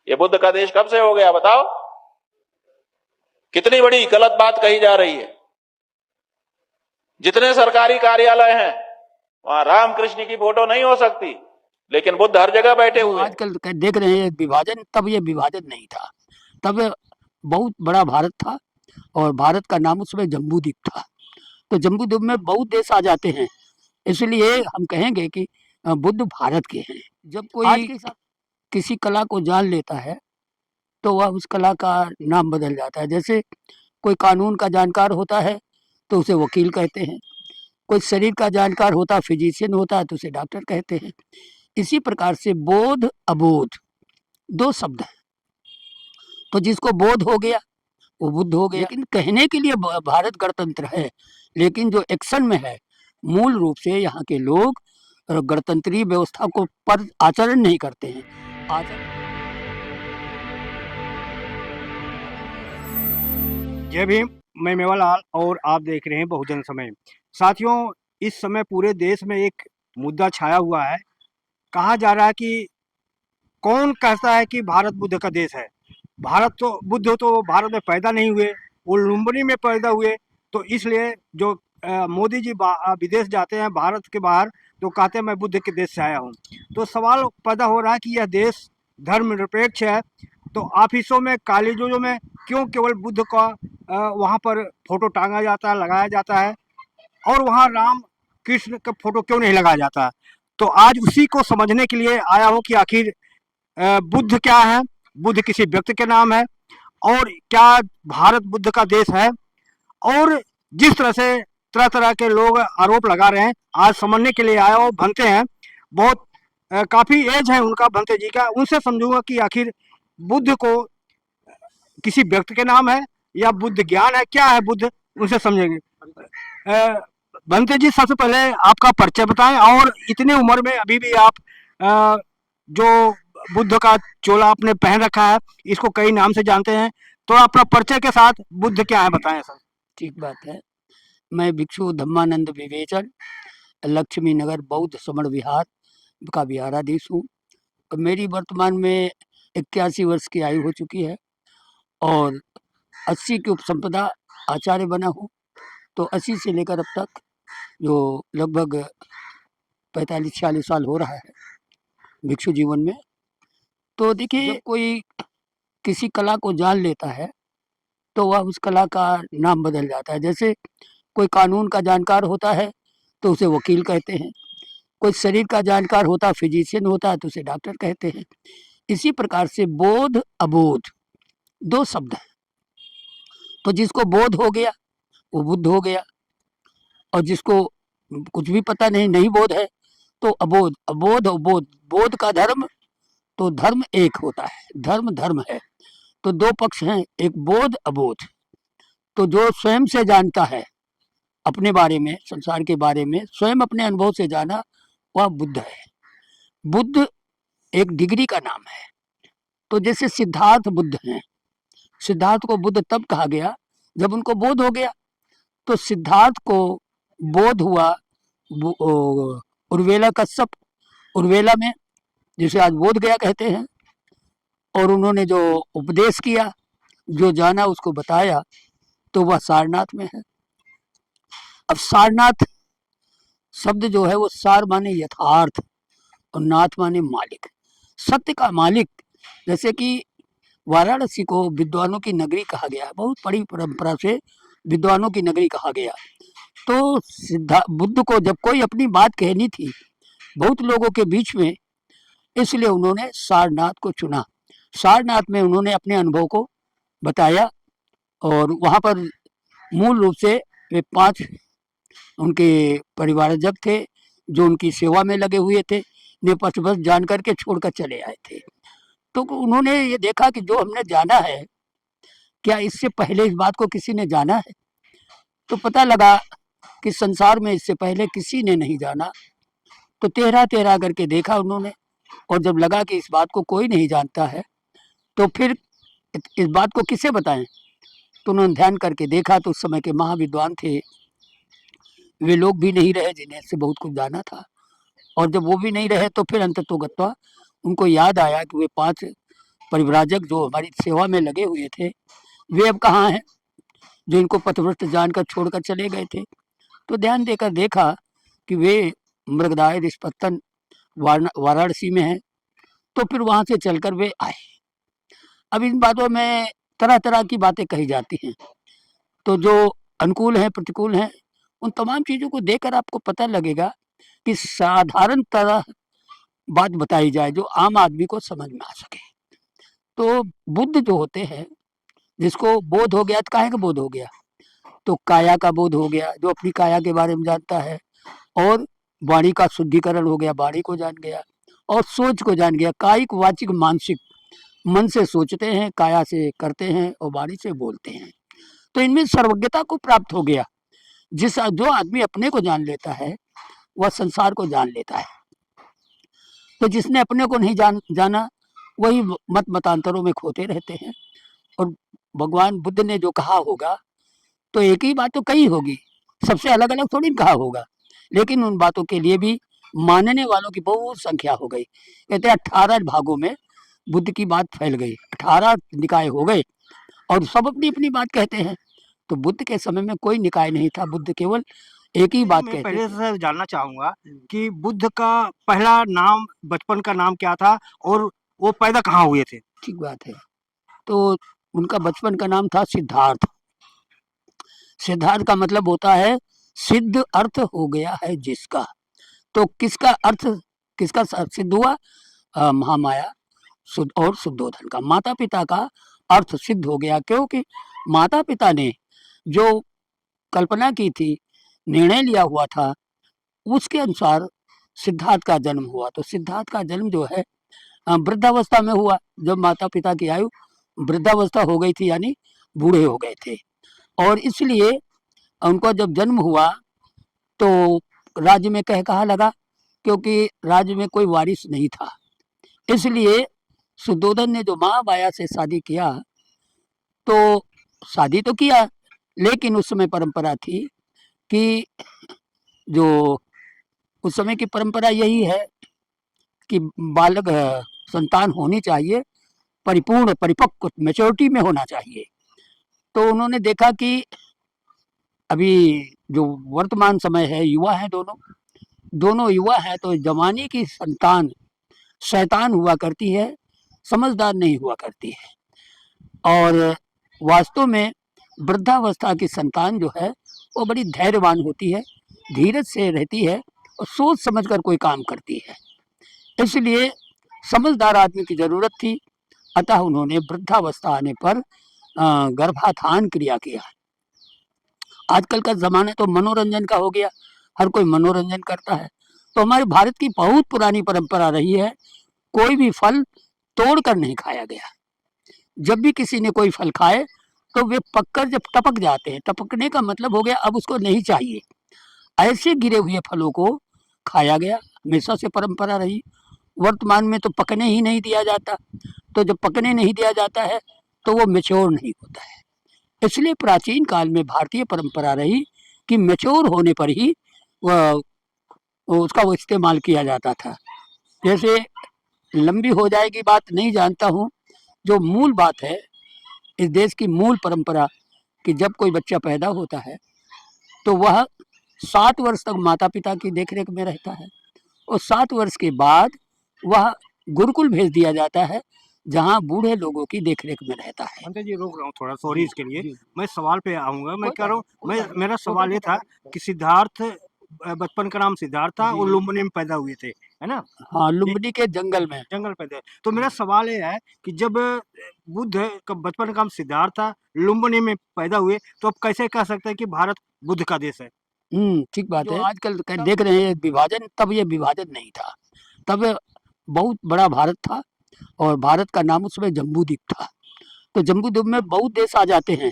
ये बुद्ध का देश कब से हो गया बताओ? कितनी बड़ी गलत बात कही जा रही है। जितने सरकारी कार्यालय हैं वहां रामकृष्ण की फोटो नहीं हो सकती, लेकिन बुद्ध हर जगह बैठे हुए। आजकल देख रहे हैं विभाजन, तब ये विभाजन नहीं था। तब बहुत बड़ा भारत था और भारत का नाम उसमें जम्बूद्वीप था। तो जम्बूद्वीप में बहुत देश आ जाते हैं, इसलिए हम कहेंगे कि बुद्ध भारत के हैं। जब कोई किसी कला को जान लेता है तो वह उस कला का नाम बदल जाता है। जैसे कोई कानून का जानकार होता है तो उसे वकील कहते हैं, कोई शरीर का जानकार होता है, फिजिशियन होता है, तो उसे डॉक्टर कहते हैं। इसी प्रकार से बोध अबोध दो शब्द हैं। तो जिसको बोध हो गया वो बुद्ध हो गया। लेकिन कहने के लिए भारत गणतंत्र है, लेकिन जो एक्शन में है मूल रूप से यहाँ के लोग गणतंत्रीय व्यवस्था को पर आचरण नहीं करते हैं। जय भीम, मैं मेवालाल और आप देख रहे हैं बहुजन समय। साथियों, इस समय पूरे देश में एक मुद्दा छाया हुआ है। कहा जा रहा है कि कौन कहता है कि भारत बुद्ध का देश है। बुद्ध तो भारत में पैदा नहीं हुए, वो लुम्बिनी में पैदा हुए। तो इसलिए जो मोदी जी विदेश जाते हैं भारत के बाहर, तो कहते हैं मैं बुद्ध के देश से आया हूँ। तो सवाल पैदा हो रहा है कि यह देश धर्मनिरपेक्ष है, तो ऑफिसों में कॉलेजों में क्यों केवल बुद्ध का वहाँ पर फोटो टांगा जाता है, लगाया जाता है, और वहाँ राम कृष्ण का फोटो क्यों नहीं लगाया जाता? तो आज उसी को समझने के लिए आया हूँ कि आखिर बुद्ध क्या है, बुद्ध किसी व्यक्ति के नाम है, और क्या भारत बुद्ध का देश है। और जिस तरह से तरह तरह के लोग आरोप लगा रहे हैं, आज समझने के लिए आया हो। भंते हैं, बहुत काफ़ी एज है उनका, भंते जी का। उनसे समझूंगा कि आखिर बुद्ध को किसी व्यक्ति के नाम है या बुद्ध ज्ञान है, क्या है बुद्ध, उनसे समझेंगे। भंते जी, सबसे पहले आपका परिचय बताएं, और इतने उम्र में अभी भी आप जो बुद्ध का चोला आपने पहन रखा है, इसको कई नाम से जानते हैं, तो अपना परिचय के साथ बुद्ध क्या है बताएं सर। ठीक बात है। मैं भिक्षु धम्मानंद विवेचन, लक्ष्मी नगर बौद्ध समण विहार का विहाराधीश हूँ। मेरी वर्तमान में 81 वर्ष की आयु हो चुकी है और 80 की उपसंपदा आचार्य बना हूँ। तो 80 से लेकर अब तक जो लगभग 45-46 साल हो रहा है भिक्षु जीवन में। तो देखिए, जब कोई किसी कला को जान लेता है तो वह उस कला का नाम बदल जाता है। जैसे कोई कानून का जानकार होता है तो उसे वकील कहते हैं, कोई शरीर का जानकार होता है, फिजिशियन होता है, तो उसे डॉक्टर कहते हैं। इसी प्रकार से बोध अबोध दो शब्द हैं। तो जिसको बोध हो गया वो बुद्ध हो गया, और जिसको कुछ भी पता नहीं बोध है तो अबोध। अबोध और बोध, बोध का धर्म, तो धर्म एक होता है, धर्म धर्म है। तो दो पक्ष हैं, एक बोध अबोध। तो जो स्वयं से जानता है अपने बारे में, संसार के बारे में, स्वयं अपने अनुभव से जाना, वह बुद्ध है। बुद्ध एक डिग्री का नाम है। तो जैसे सिद्धार्थ बुद्ध हैं, सिद्धार्थ को बुद्ध तब कहा गया जब उनको बोध हो गया। तो सिद्धार्थ को बोध हुआ उर्वेला कश्यप, उर्वेला में, जिसे आज बोध गया कहते हैं, और उन्होंने जो उपदेश किया, जो जाना उसको बताया, तो वह सारनाथ में है। अब सारनाथ शब्द जो है वो सार माने यथार्थ और नाथ माने मालिक, सत्य का मालिक। जैसे कि वाराणसी को विद्वानों की नगरी कहा गया, बहुत बड़ी परंपरा से विद्वानों की नगरी कहा गया। तो बुद्ध को जब कोई अपनी बात कहनी थी बहुत लोगों के बीच में, इसलिए उन्होंने सारनाथ को चुना। सारनाथ में उन्होंने अपने अनुभव को बताया, और वहाँ पर मूल रूप से वे 5 उनके परिवारजक थे जो उनकी सेवा में लगे हुए थे, ने बस जान करके छोड़कर चले आए थे। तो उन्होंने ये देखा कि जो हमने जाना है, क्या इससे पहले इस बात को किसी ने जाना है? तो पता लगा कि संसार में इससे पहले किसी ने नहीं जाना। तो तेहरा तेहरा करके देखा उन्होंने, और जब लगा कि इस बात को कोई नहीं जानता है तो फिर इस बात को किसे बताएं। तो उन्होंने ध्यान करके देखा तो उस समय के महाविद्वान थे, वे लोग भी नहीं रहे जिन्हें इससे बहुत कुछ जाना था। और जब वो भी नहीं रहे तो फिर अंततोगत्वा उनको याद आया कि वे 5 परिव्राजक जो हमारी सेवा में लगे हुए थे वे अब कहाँ हैं, जो इनको पथभ्रष्ट जानकर छोड़कर चले गए थे। तो ध्यान देकर देखा कि वे मृगदाय निष्पत्तन वाराणसी में हैं। तो फिर वहाँ से चलकर वे आए। अब इन बातों में तरह तरह की बातें कही जाती हैं, तो जो अनुकूल हैं प्रतिकूल हैं उन तमाम चीज़ों को देखकर आपको पता लगेगा कि साधारण तरह बात बताई जाए जो आम आदमी को समझ में आ सके। तो बुद्ध जो होते हैं, जिसको बोध हो गया, तो काहे का बोध हो गया, तो काया का बोध हो गया, जो अपनी काया के बारे में जानता है, और वाणी का शुद्धिकरण हो गया, वाणी को जान गया, और सोच को जान गया। कायिक वाचिक मानसिक, मन से सोचते हैं, काया से करते हैं और वाणी से बोलते हैं। तो इनमें सर्वज्ञता को प्राप्त हो गया। जो आदमी अपने को जान लेता है वह संसार को जान लेता है। तो जिसने अपने को नहीं जाना वही मतांतरों में खोते रहते हैं। और भगवान बुद्ध ने जो कहा होगा तो एक ही बात तो कही होगी, सबसे अलग अलग थोड़ी कहा होगा, लेकिन उन बातों के लिए भी मानने वालों की बहुत संख्या हो गई। कहते हैं 18 भागों में बुद्ध की बात फैल गई, 18 निकाय हो गए और सब अपनी अपनी बात कहते हैं। तो बुद्ध के समय में कोई निकाय नहीं था, बुद्ध केवल एक ही बात मैं कहते पहले थे। से जानना चाहूंगा कि बुद्ध का पहला नाम, बचपन का नाम क्या था और वो पैदा कहाँ हुए थे? ठीक बात है। तो उनका बचपन का नाम था सिद्धार्थ। सिद्धार्थ का मतलब होता है सिद्ध अर्थ हो गया है जिसका। तो किसका अर्थ, किसका सिद्ध हुआ, महामाया और शुद्धोधन का, माता पिता का अर्थ सिद्ध हो गया। क्योंकि माता पिता ने जो कल्पना की थी, निर्णय लिया हुआ था, उसके अनुसार सिद्धार्थ का जन्म हुआ। तो सिद्धार्थ का जन्म जो है वृद्धावस्था में हुआ, जब माता पिता की आयु वृद्धावस्था हो गई थी, यानी बूढ़े हो गए थे। और इसलिए उनका जब जन्म हुआ तो राज्य में कहा लगा, क्योंकि राज्य में कोई वारिस नहीं था। इसलिए शुद्धोधन ने जो महामाया से शादी किया, तो शादी तो किया, लेकिन उस समय परंपरा थी कि जो उस समय की परंपरा यही है कि बालक संतान होनी चाहिए, परिपूर्ण परिपक्व मैच्योरिटी में होना चाहिए। तो उन्होंने देखा कि अभी जो वर्तमान समय है, युवा है, दोनों युवा है, तो जवानी की संतान शैतान हुआ करती है, समझदार नहीं हुआ करती है। और वास्तव में वृद्धावस्था की संतान जो है वो बड़ी धैर्यवान होती है, धीरज से रहती है और सोच समझकर कोई काम करती है। इसलिए समझदार आदमी की जरूरत थी। अतः उन्होंने वृद्धावस्था आने पर गर्भाधान क्रिया किया। आजकल का जमाना तो मनोरंजन का हो गया, हर कोई मनोरंजन करता है। तो हमारे भारत की बहुत पुरानी परंपरा रही है, कोई भी फल तोड़कर नहीं खाया गया। जब भी किसी ने कोई फल खाए तो वे पककर जब टपक जाते हैं, टपकने का मतलब हो गया अब उसको नहीं चाहिए, ऐसे गिरे हुए फलों को खाया गया, हमेशा से परंपरा रही। वर्तमान में तो पकने ही नहीं दिया जाता, तो जब पकने नहीं दिया जाता है तो वो मेच्योर नहीं होता है। इसलिए प्राचीन काल में भारतीय परंपरा रही कि मेच्योर होने पर ही उसका वो इस्तेमाल किया जाता था। जैसे लंबी हो जाएगी बात, नहीं जानता हूँ, जो मूल बात है इस देश की मूल परंपरा कि जब कोई बच्चा पैदा होता है तो वह 7 वर्ष तक माता पिता की देखरेख में रहता है और 7 वर्ष के बाद वह गुरुकुल भेज दिया जाता है, जहाँ बूढ़े लोगों की देखरेख में रहता है। अंकल जी रोक रहा हूँ थोड़ा, सॉरी इसके लिए। जी। मैं सवाल पे आऊंगा। मैं कोई कह रहा हूँ, बात नहीं, मेरा सवाल ये था कि सिद्धार्थ, बचपन का नाम सिद्धार्थ था जी। और लुम्बिनी में पैदा हुए थे, है ना? हाँ, लुम्बिनी के जंगल में। जंगल पैदा हुए। तो मेरा सवाल ये है कि जब बुद्ध का बचपन का नाम सिद्धार्थ था, लुम्बिनी में पैदा हुए, तो अब कैसे कह सकते हैं कि भारत बुद्ध का देश है? ठीक बात जो है। आजकल देख रहे हैं विभाजन, तब ये विभाजन नहीं था, तब बहुत बड़ा भारत था और भारत का नाम उसमें जम्बूद्वीप था। तो जम्बूद्वीप में बहुत देश आ जाते हैं,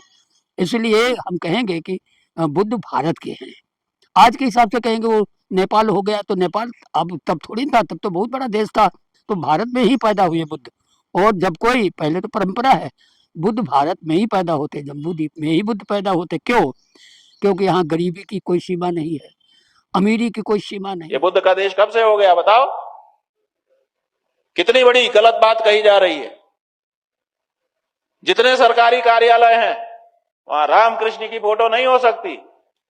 इसलिए हम कहेंगे कि बुद्ध भारत के हैं। आज के हिसाब से कहेंगे वो नेपाल हो गया, तो नेपाल अब तब थोड़ी था, तब तो बहुत बड़ा देश था। तो भारत में ही पैदा हुए बुद्ध। और जब कोई, पहले तो परंपरा है बुद्ध भारत में ही पैदा होते, जम्बूद्वीप में ही बुद्ध पैदा होते। क्यों? क्योंकि यहाँ गरीबी की कोई सीमा नहीं है, अमीरी की कोई सीमा नहीं। ये बुद्ध का देश कब से हो गया बताओ? कितनी बड़ी गलत बात कही जा रही है। जितने सरकारी कार्यालय हैं वहां रामकृष्ण की फोटो नहीं हो सकती,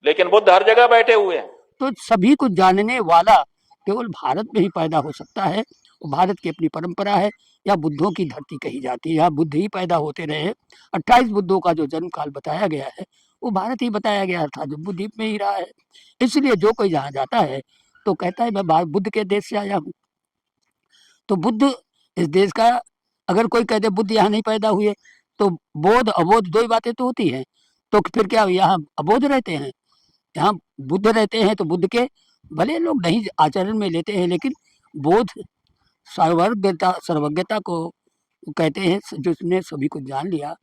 लेकिन बुद्ध हर जगह बैठे हुए हैं। तो सभी को जानने वाला केवल भारत में ही पैदा हो सकता है। वो भारत की अपनी परंपरा है, या बुद्धों की धरती कही जाती है, यहाँ बुद्ध ही पैदा होते रहे। 28 बुद्धों का जो जन्म काल बताया गया है वो भारत ही बताया गया था, जम्बू द्वीप में ही रहा है। इसलिए जो कोई जहाँ जाता है तो कहता है मैं बुद्ध के देश से आया हूँ। तो बुद्ध इस देश का, अगर कोई कहते बुद्ध यहाँ नहीं पैदा हुए तो बोध अबोध दो ही बातें तो होती हैं। तो फिर क्या यहाँ अबोध रहते हैं? यहाँ बुद्ध रहते हैं तो बुद्ध के भले लोग नहीं आचरण में लेते हैं, लेकिन बोध सर्वज्ञता को कहते हैं। जिसने सभी को जान लिया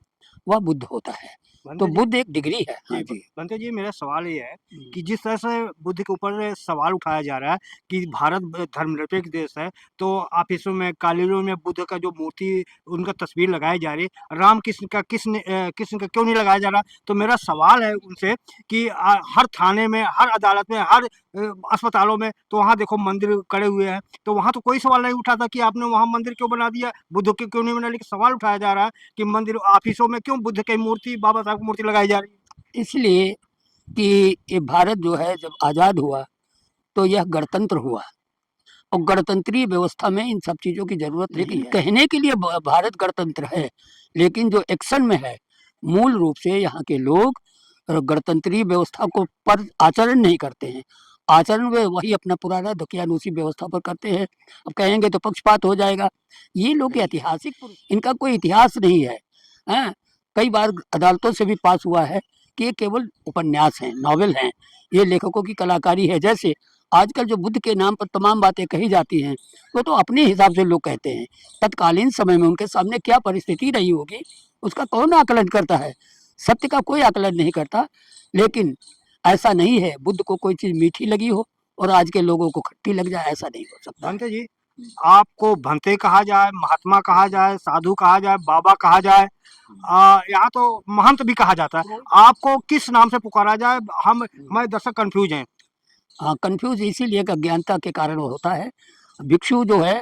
वह बुद्ध होता है। तो बंते जी, बुद्ध एक डिग्री है। हाँ जी। बंते जी, मेरा सवाल ये है कि जिस तरह से बुद्ध के ऊपर सवाल उठाया जा रहा है कि भारत धर्मनिरपेक्ष देश है, तो ऑफिसों में कॉलेजों में बुद्ध का जो मूर्ति, उनका तस्वीर लगाई जा रही है, राम कृष्ण का कृष्ण का क्यों नहीं लगाया जा रहा? तो मेरा सवाल है उनसे कि हर थाने में, हर अदालत में, हर अस्पतालों में तो वहाँ देखो मंदिर खड़े हुए हैं, तो वहाँ तो कोई सवाल नहीं उठाता कि आपने वहाँ मंदिर क्यों बना दिया, बुद्ध के क्यों नहीं बना। लेकिन सवाल उठाया जा रहा है कि मंदिर ऑफिसों में क्यों बुद्ध की मूर्ति, बाबा साहब की मूर्ति लगाई जा रही है। इसलिए कि ये भारत जो है जब आज़ाद हुआ तो यह गणतंत्र हुआ, और गणतंत्रीय व्यवस्था में इन सब चीज़ों की जरूरत नहीं है। कहने के लिए भारत गणतंत्र है, लेकिन जो एक्शन में है मूल रूप से यहाँ के लोग गणतंत्रीय व्यवस्था को पर आचरण नहीं करते हैं। आचरण वे वही अपना पुराना दकियानूसी व्यवस्था पर करते हैं। अब कहेंगे तो पक्षपात हो जाएगा। ये लोग ऐतिहासिक, इनका कोई इतिहास नहीं है। हाँ, कई बार अदालतों से भी पास हुआ है कि ये केवल उपन्यास हैं, नॉवेल हैं, ये लेखकों की कलाकारी है। जैसे आजकल जो बुद्ध के नाम पर तमाम बातें कही जाती हैं वो तो अपने हिसाब से लोग कहते हैं। तत्कालीन समय में उनके सामने क्या परिस्थिति रही होगी उसका कौन आकलन करता है? सत्य का कोई आकलन नहीं करता। लेकिन ऐसा नहीं है बुद्ध को कोई चीज़ मीठी लगी हो और आज के लोगों को खट्टी लग जाए, ऐसा नहीं हो सकता। भंते जी, आपको भंते कहा जाए, महात्मा कहा जाए, साधु कहा जाए, बाबा कहा जाए, यहाँ तो महंत भी कहा जाता है, आपको किस नाम से पुकारा जाए? मैं दर्शक कंफ्यूज हैं। हाँ, कंफ्यूज इसीलिए कि अज्ञानता के कारण वो होता है। भिक्षु जो है,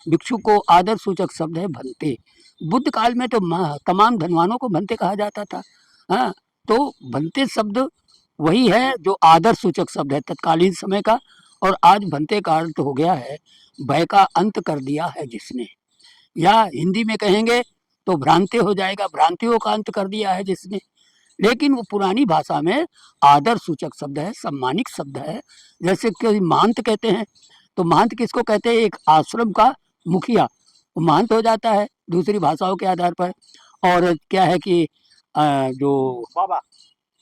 भिक्षु को आदर सूचक शब्द है भंते। बुद्ध काल में तो तमाम धनवानों को भंते कहा जाता था। हाँ, तो भंते शब्द वही है जो आदर सूचक शब्द है तत्कालीन समय का। और आज भंते का अर्थ हो गया है भय का अंत कर दिया है जिसने, या हिंदी में कहेंगे तो भ्रांति हो जाएगा, भ्रांतियों का अंत कर दिया है जिसने। लेकिन वो पुरानी भाषा में आदर सूचक शब्द है, सम्मानित शब्द है। जैसे कोई महंत कहते हैं तो महंत किसको कहते हैं? एक आश्रम का मुखिया वो महंत हो जाता है दूसरी भाषाओं के आधार पर। और क्या है कि जो बाबा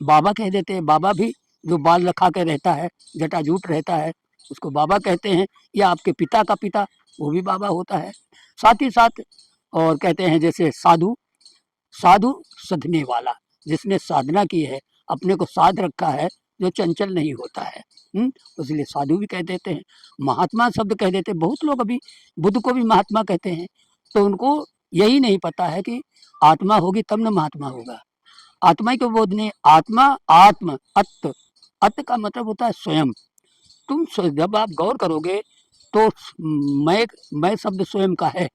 बाबा कह देते हैं, बाबा भी जो बाल रखा के रहता है, जटाजूट रहता है, उसको बाबा कहते हैं। या आपके पिता का पिता वो भी बाबा होता है। साथ ही साथ और कहते हैं जैसे साधु, साधु सधने वाला, जिसने साधना की है, अपने को साध रखा है, जो चंचल नहीं होता है, इसलिए साधु भी कह देते हैं। महात्मा शब्द कह देते हैं। बहुत लोग अभी बुद्ध को भी महात्मा कहते हैं, तो उनको यही नहीं पता है कि आत्मा होगी तब न महात्मा होगा। आत्मा को बोधने, आत्मा, आत्म, अत्त, अत्त का मतलब होता है स्वयं। जब आप गौर करोगे तो मैं शब्द स्वयं का है,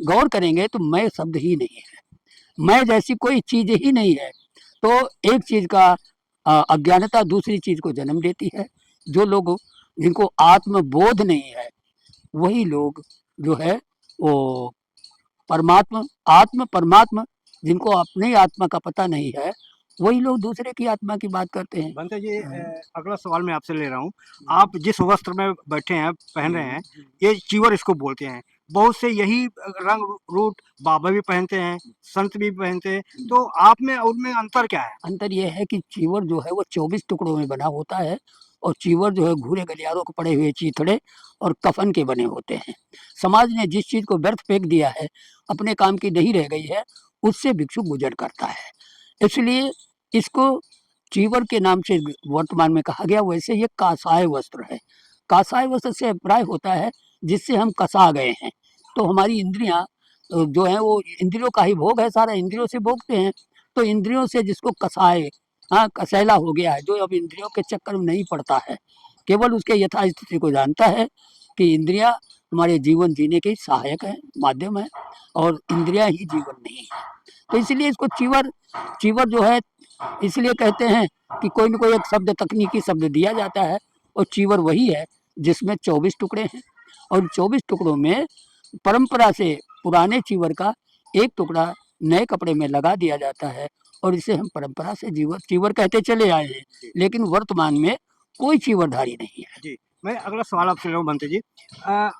गौर करेंगे तो मैं शब्द ही नहीं है, मैं जैसी कोई चीज ही नहीं है। तो एक चीज का अज्ञानता दूसरी चीज को जन्म देती है। जो लोग जिनको आत्मबोध नहीं है वही लोग जो है वो परमात्मा, आत्म परमात्मा, जिनको अपनी आत्मा का पता नहीं है वही लोग दूसरे की आत्मा की बात करते हैं। भंते जी, अगला सवाल मैं आपसे ले रहा हूँ। आप जिस वस्त्र में बैठे हैं, पहन रहे हैं, ये चीवर इसको बोलते हैं। बहुत से यही रंग रूट बाबा भी पहनते हैं, संत भी पहनते हैं, तो आप में और उनमें अंतर क्या है? अंतर यह है कि चीवर जो है वो 24 टुकड़ों में बना होता है, और चीवर जो है घूरे गलियारों को पड़े हुए चीथड़े और कफन के बने होते हैं। समाज ने जिस चीज़ को व्यर्थ फेंक दिया है, अपने काम की नहीं रह गई है, उससे भिक्षु गुजर करता है। इसलिए इसको चीवर के नाम से वर्तमान में कहा गया। वैसे ये कासाय वस्त्र है। कासाय वस्त्र से अभिप्राय होता है जिससे हम कसा गए हैं। तो हमारी इंद्रियां जो है वो इंद्रियों का ही भोग है, सारा इंद्रियों से भोगते हैं। तो इंद्रियों से जिसको कसाए, हाँ, कसैला हो गया है, जो अब इंद्रियों के चक्कर में नहीं पड़ता है, केवल उसके यथास्थिति को जानता है कि इंद्रियां हमारे जीवन जीने के सहायक है, माध्यम है, और इंद्रियां ही जीवन नहीं है। तो इसलिए इसको चीवर चीवर जो है इसलिए कहते हैं कि कोई न कोई एक शब्द तकनीकी शब्द दिया जाता है, और चीवर वही है जिसमें 24 टुकड़े हैं, और 24 टुकड़ों में परंपरा से पुराने चीवर का एक टुकड़ा नए कपड़े में लगा दिया जाता है, और इसे हम परंपरा से चीवर कहते चले आए हैं, लेकिन वर्तमान में कोई चीवरधारी नहीं है। जी, मैं अगला सवाल आपसे ले रहा हूँ बनते जी।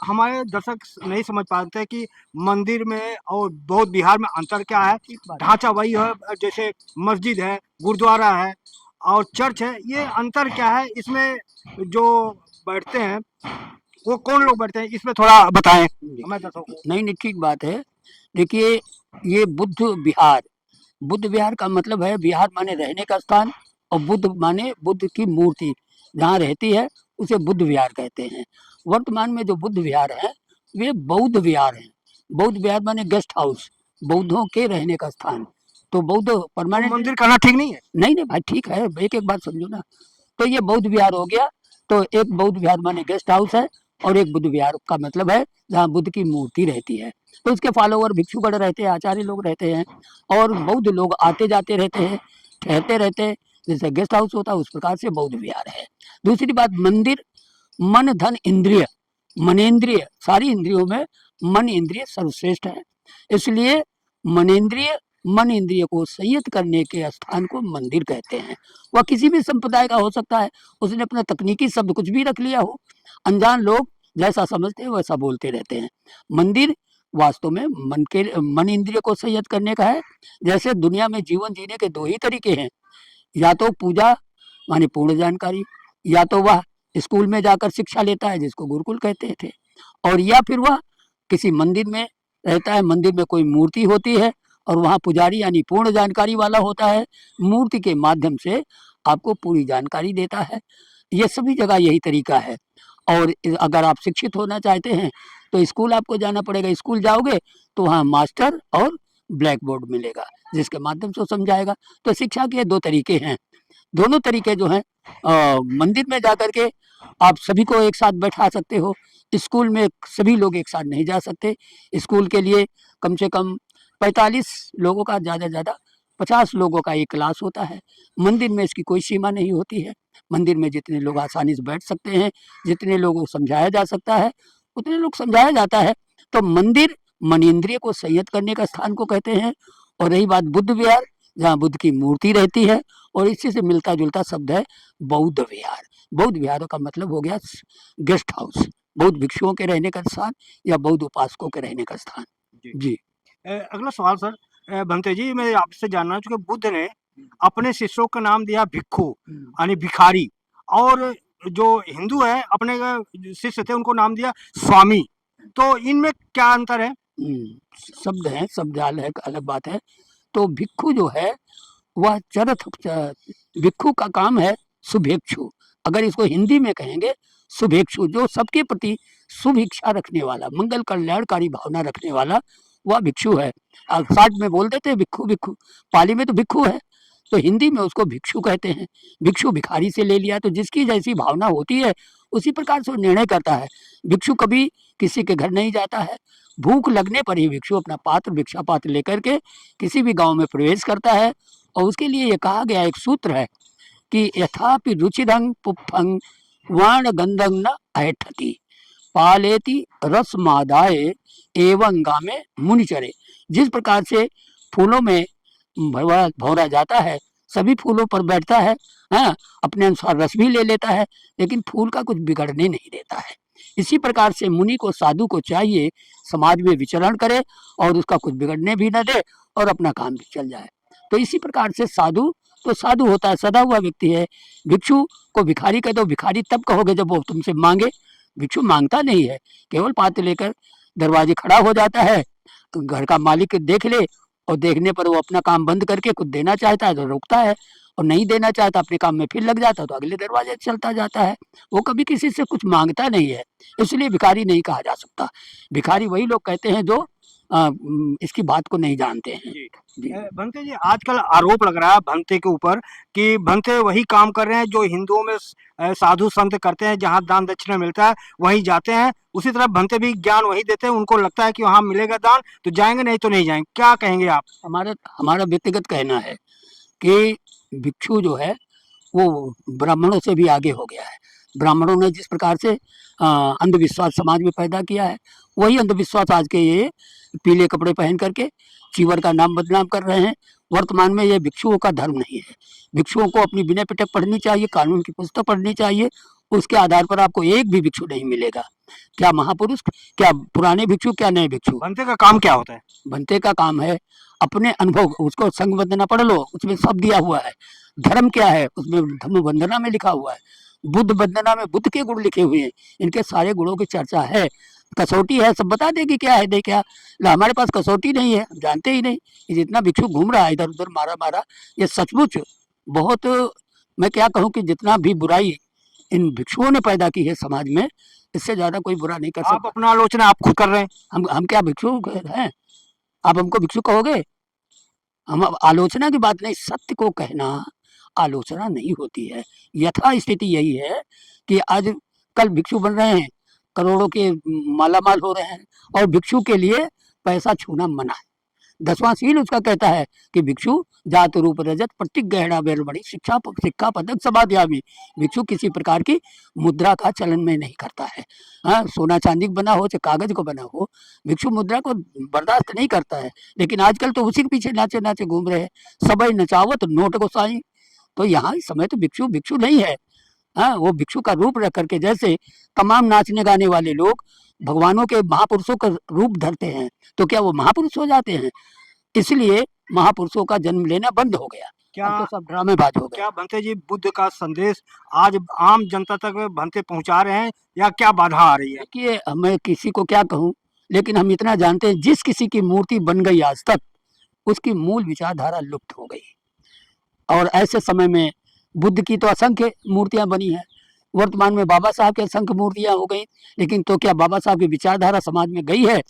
हमारे दर्शक नहीं समझ पाते कि मंदिर में और बौद्ध विहार में अंतर क्या है। ढांचा वही है, जैसे मस्जिद है, गुरुद्वारा है और चर्च है, ये अंतर क्या है? इसमें जो बैठते हैं वो कौन लोग बैठते हैं, इसमें थोड़ा बताएं हमें दर्शकों को। नहीं नहीं, ठीक बात है। देखिए, ये बुद्ध विहार का मतलब है, विहार माने रहने का स्थान, और बुद्ध माने बुद्ध की मूर्ति जहाँ रहती है उसे बुद्ध विहार कहते हैं। वर्तमान में जो बुद्ध विहार है वे बौद्ध विहार हैं। बौद्ध विहार माने गेस्ट हाउस, बौद्धों के रहने का स्थान। तो बौद्ध तो परमानेंट मंदिर करना ठीक नहीं है। नहीं नहीं भाई, ठीक है, एक एक बात समझो ना। तो ये बौद्ध विहार हो गया। तो एक बौद्ध विहार माने गेस्ट हाउस है, और एक बुद्ध विहार का मतलब है जहाँ बुद्ध की मूर्ति रहती है। तो उसके फॉलोवर भिक्षुगण रहते हैं, आचार्य लोग रहते हैं, और बौद्ध लोग आते जाते रहते हैं, ठहरते रहते हैं। जैसे गेस्ट हाउस होता है उस प्रकार से बौद्ध विहार है। दूसरी बात, मंदिर मन धन इंद्रिय, मनेन्द्रिय, सारी इंद्रियों में मन इंद्रिय सर्वश्रेष्ठ है। इसलिए मन इंद्रिय को संयत करने के स्थान को मंदिर कहते हैं। वह किसी भी संप्रदाय का हो सकता है, उसने अपना तकनीकी शब्द कुछ भी रख लिया हो, अनजान लोग जैसा समझते हैं वैसा बोलते रहते हैं। मंदिर वास्तव में मन इंद्रिय को संयत करने का है। जैसे दुनिया में जीवन जीने के दो ही तरीके हैं, या तो पूजा माने पूर्ण जानकारी, या तो वह स्कूल में जाकर शिक्षा लेता है जिसको गुरुकुल कहते थे, और या फिर वह किसी मंदिर में रहता है, मंदिर में कोई मूर्ति होती है और वहाँ पुजारी यानी पूर्ण जानकारी वाला होता है, मूर्ति के माध्यम से आपको पूरी जानकारी देता है। ये सभी जगह यही तरीका है। और अगर आप शिक्षित होना चाहते हैं तो स्कूल आपको जाना पड़ेगा। स्कूल जाओगे तो वहाँ मास्टर और ब्लैक बोर्ड मिलेगा जिसके माध्यम से वो समझाएगा। तो शिक्षा के दो तरीके हैं। दोनों तरीके जो हैं, मंदिर में जाकर के आप सभी को एक साथ बैठा सकते हो, स्कूल में सभी लोग एक साथ नहीं जा सकते। स्कूल के लिए कम से कम 45 लोगों का, ज़्यादा ज़्यादा 50 लोगों का एक क्लास होता है। मंदिर में इसकी कोई सीमा नहीं होती है। मंदिर में जितने लोग आसानी से बैठ सकते हैं, जितने लोगों को समझाया जा सकता है उतने लोग समझाया जाता है। तो मंदिर मन इंद्रिय को संयत करने का स्थान को कहते हैं। और रही बात बुद्ध विहार, जहाँ बुद्ध की मूर्ति रहती है, और इसी से मिलता जुलता शब्द है बौद्ध विहार। बौद्ध विहारों का मतलब हो गया गेस्ट हाउस, बौद्ध भिक्षुओं के रहने का स्थान या बौद्ध उपासकों के रहने का स्थान। जी। अगला सवाल सर, बनते जी, मैं आपसे जानना चाहूँ कि बुद्ध ने अपने शिष्यों का नाम दिया भिक्खु यानी भिखारी, और जो हिंदू है अपने शिष्य थे उनको नाम दिया स्वामी। तो इनमें क्या अंतर है? शब्द है, शब्द एक अलग बात है। तो भिक्खु जो है वह भिक्खु का काम है शुभेक्षु। अगर इसको हिंदी में कहेंगे शुभेक्षु, जो सबके प्रति शुभ इच्छा रखने वाला, मंगल कल्याणकारी भावना रखने वाला, वह भिक्षु है। साथ में बोल देते हैं भिक्खु भिक्खु, पाली में तो भिक्खु है, तो हिंदी में उसको भिक्षु कहते हैं। भिक्षु भिखारी से ले लिया, तो जिसकी जैसी भावना होती है उसी प्रकार से वो निर्णय करता है। भिक्षु कभी किसी के घर नहीं जाता है। भूख लगने पर ही भिक्षु अपना पात्र, भिक्षा पात्र लेकर के किसी भी गांव में प्रवेश करता है। और उसके लिए ये कहा गया एक सूत्र है कि यथापि रुचिरंग पुप्फंग वाण गंधंग न ऐठति पालेति रसमादाय एवं गामे मुनिचरे। जिस प्रकार से फूलों में भौरा जाता है, सभी फूलों पर बैठता है, हाँ, अपने अनुसार रस भी ले लेता है, लेकिन फूल का कुछ बिगड़ने नहीं देता है। इसी प्रकार से मुनि को, साधु को चाहिए समाज में विचरण करे और उसका कुछ बिगड़ने भी न दे और अपना काम भी चल जाए। तो इसी प्रकार से साधु तो साधु होता है, सदा हुआ व्यक्ति है। भिक्षु को भिखारी कह दो, भिखारी तब कहोगे जब वो तुमसे मांगे। भिक्षु मांगता नहीं है, केवल पात्र लेकर दरवाजे खड़ा हो जाता है। तो घर का मालिक देख ले और देखने पर वो अपना काम बंद करके कुछ देना चाहता है तो रोकता है, और नहीं देना चाहता अपने काम में फिर लग जाता है तो अगले दरवाजे चलता जाता है। वो कभी किसी से कुछ मांगता नहीं है, इसलिए भिखारी नहीं कहा जा सकता। भिखारी वही लोग कहते हैं जो इसकी बात को नहीं जानते हैं। जी। भंते जी आजकल आरोप लग रहा है भंते के ऊपर कि भंते वही काम कर रहे हैं जो हिंदुओं में साधु संत करते हैं, जहाँ दान दक्षिणा मिलता है वहीं जाते हैं। उसी तरह भंते भी ज्ञान वही देते हैं, उनको लगता है कि वहाँ मिलेगा दान तो जाएंगे, नहीं तो नहीं जाएंगे। क्या कहेंगे आप? हमारा हमारा व्यक्तिगत कहना है कि भिक्षु जो है वो ब्राह्मणों से भी आगे हो गया है। ब्राह्मणों ने जिस प्रकार से अंधविश्वास समाज में पैदा किया है, वही अंधविश्वास आज के ये पीले कपड़े पहन करके चीवर का नाम बदनाम कर रहे हैं। वर्तमान में ये भिक्षुओं का धर्म नहीं है। भिक्षुओं को अपनी विनय पिटक पढ़नी चाहिए, कानून की पुस्तक पढ़नी चाहिए। उसके आधार पर आपको एक भी भिक्षु नहीं मिलेगा। क्या महापुरुष, क्या पुराने भिक्षु, क्या नए भिक्षु। भंते का काम क्या होता है? बनते का काम है अपने अनुभव, उसको संग वंदना पढ़ लो, उसमें सब दिया हुआ है। धर्म क्या है उसमें धम्म वंदना में लिखा हुआ है। बुद्ध वंदना में बुद्ध के गुण लिखे हुए हैं, इनके सारे गुणों की चर्चा है। कसौटी है, सब बता देगी क्या है दे क्या। हमारे पास कसौटी नहीं है, हम जानते ही नहीं। ये जितना भिक्षु घूम रहा है इधर उधर मारा मारा, ये सचमुच बहुत, मैं क्या कहूँ कि जितना भी बुराई इन भिक्षुओं ने पैदा की है समाज में, इससे ज्यादा कोई बुरा नहीं कर आप सकता। अपना आलोचना आप खुद कर रहे हैं। हम क्या भिक्षु हैं? आप हमको भिक्षु कहोगे? हम अब आलोचना की बात नहीं, सत्य को कहना आलोचना नहीं होती है। यथा स्थिति यही है कि आज कल भिक्षु बन रहे हैं, करोड़ों के मालामाल हो रहे हैं, और भिक्षु के लिए पैसा छूना मना है। 10वां सील उसका कहता है कि भिक्षु जात रूप रजत प्रत्येक गहना बेरमणि शिक्षा सिक्का पदक समाध्यामी। भिक्षु किसी प्रकार की मुद्रा का चलन में नहीं करता है। हाँ, सोना चांदी का बना हो चाहे कागज को बना हो, भिक्षु मुद्रा को बर्दाश्त नहीं करता है। लेकिन आजकल तो उसी के पीछे नाचे नाचे घूम रहे हैं, सबई नचावत नोट को साई। तो यहाँ इस समय तो भिक्षु भिक्षु नहीं है। हाँ, वो भिक्षु का रूप रख करके, जैसे तमाम नाचने गाने वाले लोग भगवानों के महापुरुषों का रूप धरते हैं, तो क्या वो महापुरुष हो जाते हैं? इसलिए महापुरुषों का जन्म लेना बंद हो गया। क्या अब तो सब ड्रामेबाज हो गए। क्या भंते जी बुद्ध का संदेश आज आम जनता तक भंते पहुंचा रहे हैं या क्या बाधा आ रही है? देखिए, मैं किसी को क्या कहूँ, लेकिन हम इतना जानते हैं जिस किसी की मूर्ति बन गई आज तक, उसकी मूल विचारधारा लुप्त हो गई। और ऐसे समय में बुद्ध की तो असंख्य मूर्तियां बनी हैं, वर्तमान में बाबा साहब की असंख्य मूर्तियां हो गई। लेकिन तो क्या बाबा साहब की विचारधारा समाज में गई है?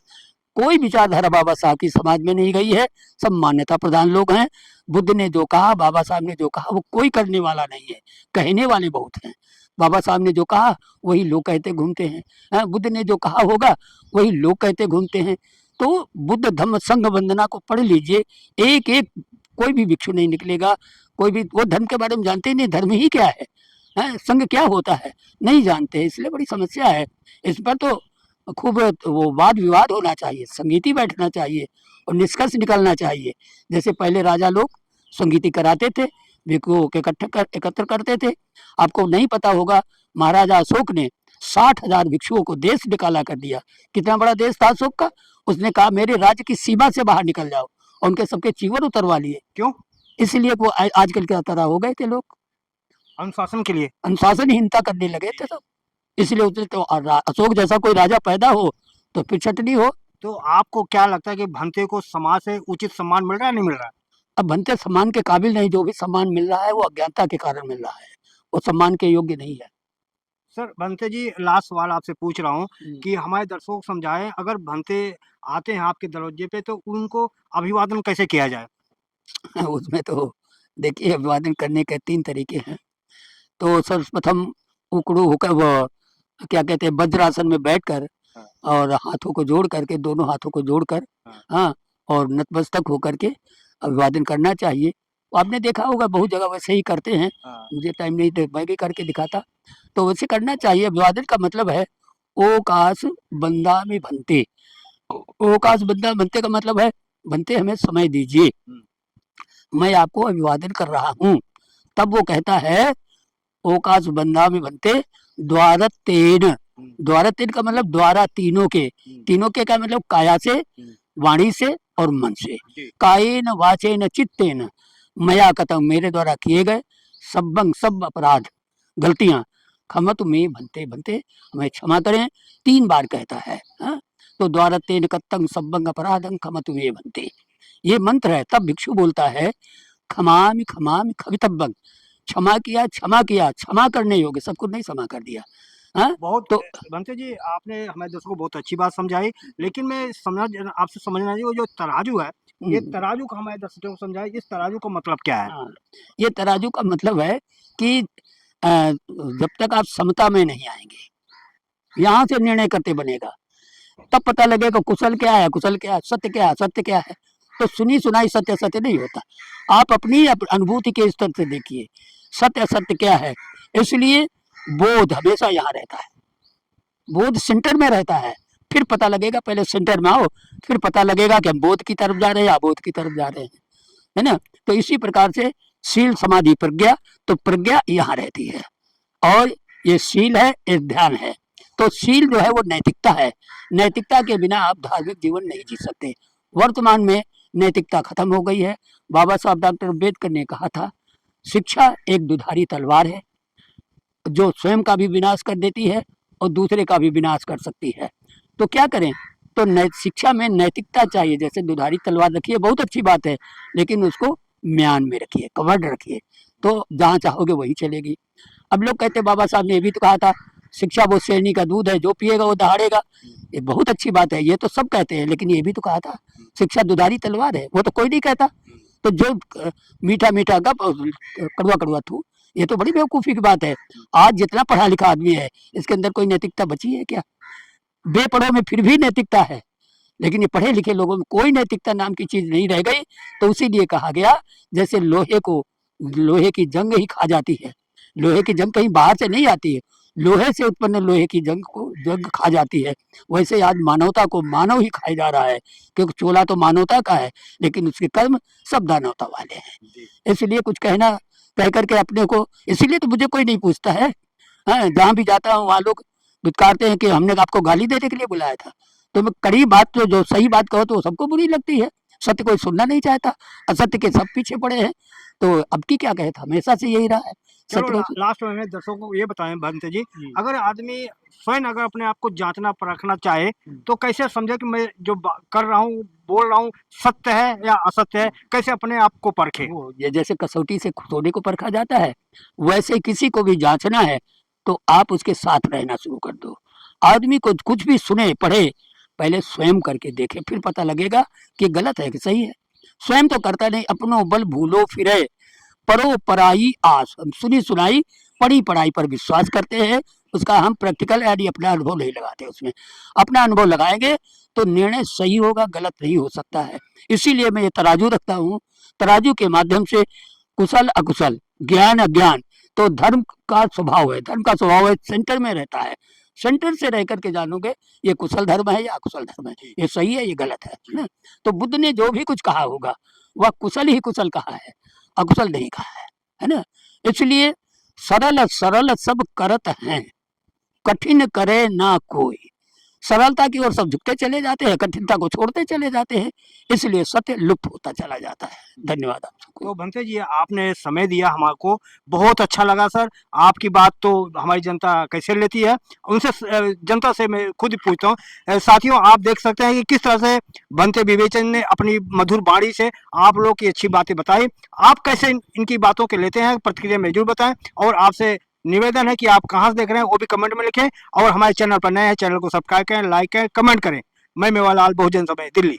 कोई विचारधारा बाबा साहब की समाज में नहीं गई है। सब मान्यता प्रधान लोग हैं। बुद्ध ने जो कहा, बाबा साहब ने जो कहा, वो कोई करने वाला नहीं है, कहने वाले बहुत हैं। बाबा साहब ने जो कहा वही लोग कहते घूमते हैं। हाँ, बुद्ध ने जो कहा होगा वही लोग कहते घूमते हैं। तो बुद्ध धम्म संघ वंदना को पढ़ लीजिए, एक एक कोई भी भिक्षु नहीं निकलेगा। कोई भी, वो धर्म के बारे में जानते ही नहीं, धर्म ही क्या है, संघ क्या होता है, नहीं जानते। इसलिए बड़ी समस्या है। इस पर तो खूब वो वाद विवाद होना चाहिए, संगीति बैठना चाहिए और निष्कर्ष निकलना चाहिए। जैसे पहले राजा लोग संगीति कराते थे, भिक्षुओं को एकत्र करते थे। आपको नहीं पता होगा, महाराजा अशोक ने 60,000 भिक्षुओं को देश निकाला कर दिया। कितना बड़ा देश था अशोक का। उसने कहा मेरे राज्य की सीमा से बाहर निकल जाओ, और उनके सबके चीवर उतरवा लिए। क्यों? इसलिए वो आजकल की तरह हो गए थे लोग, अनुशासन के लिए। अनुशासनहीनता करने लगे थे सब। इसलिए उसने तो अशोक जैसा कोई राजा पैदा हो तो फिर चटनी हो। तो आपको क्या लगता है कि भंते को समाज से उचित सम्मान मिल रहा है, नहीं मिल रहा है? अब बनते सम्मान के काबिल नहीं। जो भी सम्मान मिल रहा है वो अज्ञानता के कारण मिल रहा है, वो सम्मान के योग्य नहीं है। सर भंते जी लास्ट सवाल आपसे पूछ रहा हूँ कि हमारे दर्शकों को समझाएं, अगर भंते आते हैं आपके दरवाजे पे तो उनको अभिवादन कैसे किया जाए? उसमें तो देखिए, अभिवादन करने के 3 तरीके हैं। तो सर्वप्रथम उकड़ू होकर, वो क्या कहते हैं, वज्रासन में बैठकर और हाथों को जोड़ करके, दोनों हाथों को जोड़कर, हाँ, और नतमस्तक होकर के अभिवादन करना चाहिए। तो आपने देखा होगा बहुत जगह वैसे ही करते हैं। मुझे टाइम नहीं तो मैं भी करके दिखाता। तो वैसे करना चाहिए। अभिवादन का मतलब है ओकाश बंदा में भंते। ओकाश बंदा बनते का मतलब है, बनते हमें समय दीजिए, मैं आपको अभिवादन कर रहा हूँ। तब वो कहता है ओकाश बंदा में बनते द्वारतेन। द्वारतेन का मतलब द्वारा तीनों के। तीनों के का मतलब काया से, वाणी से और मन से। कायेन वाचेन चित्तेन मया कथम, मेरे द्वारा किए गए सब्बंग सब अपराध गलतियां खमत में बनते बनते हमें क्षमा करें। 3 बार कहता है। हाँ? तो द्वारतेन कत्तंग सब्बंग अपराधं खमत में बनते, ये मंत्र है। तब भिक्षु बोलता है खमामि खमामि खवितव्यं, क्षमा किया क्षमा किया, क्षमा करने योग्य सबको नहीं क्षमा कर दिया। हाँ? बहुत तो भंते जी आपने हमारे दर्शकों को बहुत अच्छी बात समझाई, लेकिन मैं आपसे समझना चाहिए वो जो तराजू है ये तराजू का हमारे दर्शकों को समझाए, इस तराजू का मतलब क्या है? हाँ, ये तराजू का मतलब है कि जब तक आप समता में नहीं आएंगे, यहाँ से निर्णय करते बनेगा, तब पता लगेगा कुशल क्या है, कुशल क्या है, सत्य क्या है, सत्य क्या है। तो सुनी सुनाई सत्य सत्य नहीं होता। आप अपनी अनुभूति के स्तर से देखिए सत्य सत्य क्या है। इसलिए बोध हमेशा यहाँ रहता है, बोध सेंटर में रहता है। फिर पता लगेगा, पहले सेंटर में आओ, फिर पता लगेगा कि हम बोध की तरफ जा रहे हैं या अबोध की तरफ जा रहे हैं, है ना। तो इसी प्रकार से शील समाधि प्रज्ञा, तो प्रज्ञा यहाँ रहती है और ये शील है, ये ध्यान है। तो शील जो है वो नैतिकता है, नैतिकता के बिना आप धार्मिक जीवन नहीं जी सकते। वर्तमान में नैतिकता खत्म हो गई है। बाबा साहब डॉक्टर अम्बेडकर ने कहा था, शिक्षा एक दुधारी तलवार है जो स्वयं का भी विनाश कर देती है और दूसरे का भी विनाश कर सकती है। तो क्या करें, तो शिक्षा में नैतिकता चाहिए। जैसे दुधारी तलवार रखिए, बहुत अच्छी बात है, लेकिन उसको म्यान में रखिए, कवर्ड रखिए, तो जहाँ चाहोगे वही चलेगी। अब लोग कहते बाबा साहब ने ये भी तो कहा था, शिक्षा वो शेरनी का दूध है, जो पिएगा वो दहाड़ेगा। ये बहुत अच्छी बात है, ये तो सब कहते हैं, लेकिन ये भी तो कहा था शिक्षा दुधारी तलवार है, वो तो कोई नहीं कहता। तो जो मीठा मीठा गप कड़वा कड़वा थू, ये तो बड़ी बेवकूफ़ी की बात है। आज जितना पढ़ा लिखा आदमी है, इसके अंदर कोई नैतिकता बची है क्या? बेपढ़ों में फिर भी नैतिकता है, लेकिन ये पढ़े लिखे लोगों में कोई नैतिकता नाम की चीज़ नहीं रह गई। तो इसीलिए कहा गया, जैसे लोहे की जंग ही खा जाती है, लोहे की जंग कहीं बाहर से नहीं आती है, लोहे से उत्पन्न लोहे की जंग खा जाती है। वैसे आज मानवता को मानव ही खाया जा रहा है, क्योंकि चोला तो मानवता का है, लेकिन उसके कर्म सब दानवता वाले हैं। इसलिए कुछ कहना कह करके अपने को, इसीलिए तो मुझे कोई नहीं पूछता है। हाँ, जहाँ भी जाता हूँ वहाँ लोग दुत्कारते हैं कि हमने आपको गाली देने के लिए बुलाया था। तो मैं कड़ी बात, तो जो सही बात कहो तो सबको बुरी लगती है, सत्य कोई सुनना नहीं चाहता, असत्य के सब पीछे पड़े हैं। तो अब की क्या कहे था, हमेशा से यही रहा है। चलो लास्ट में दर्शकों को ये बताएं भंते जी, अगर आदमी स्वयं अगर अपने आप को जांचना परखना चाहे तो कैसे समझे कि मैं जो कर रहा हूँ, बोल रहा हूँ, सत्य है या असत्य है, कैसे अपने आप को परखे? ये जैसे कसौटी से सोने को परखा जाता है, वैसे किसी को भी जांचना है तो आप उसके साथ रहना शुरू कर दो। आदमी को कुछ भी सुने पढ़े, पहले स्वयं करके देखे, फिर पता लगेगा कि गलत है कि सही है। स्वयं तो करता नहीं, अपनों बल भूलो फिरे, परो पराई आस। हम सुनी सुनाई पढ़ी पढ़ाई पर विश्वास करते हैं, उसका हम प्रैक्टिकल यानी अपना अनुभव नहीं लगाते। उसमें अपना अनुभव लगाएंगे तो निर्णय सही होगा, गलत नहीं हो सकता है। इसीलिए मैं ये तराजू रखता हूँ, तराजू के माध्यम से कुशल अकुशल, ज्ञान अज्ञान, तो धर्म का स्वभाव है, धर्म का स्वभाव है सेंटर में रहता है। सेंटर से रह करके जानोगे ये कुशल धर्म है या अकुशल धर्म है, ये सही है ये गलत है ना। तो बुद्ध ने जो भी कुछ कहा होगा वह कुशल ही कुशल कहा है, अकुशल नहीं कहा है ना। इसलिए सरल सरल सब करत हैं, कठिन करे ना कोई। सरलता की ओर सब झुकते चले जाते हैं, कठिनता को छोड़ते चले जाते हैं, इसलिए सत्य लुप्त होता चला जाता है। धन्यवाद आप सबको। तो भंते जी आपने समय दिया हमको, बहुत अच्छा लगा सर। आपकी बात तो हमारी जनता कैसे लेती है, उनसे जनता से मैं खुद पूछता हूँ। साथियों आप देख सकते हैं कि किस तरह से भंते विवेचन ने अपनी मधुर वाणी से आप लोग की अच्छी बातें बताई। आप कैसे इनकी बातों के लेते हैं, प्रतिक्रिया में जरूर बताएं। और आपसे निवेदन है कि आप कहाँ से देख रहे हैं वो भी कमेंट में लिखें, और हमारे चैनल पर नए हैं, चैनल को सब्सक्राइब करें, लाइक करें, कमेंट करें। मैं मेवालाल, बहुजन समय, दिल्ली।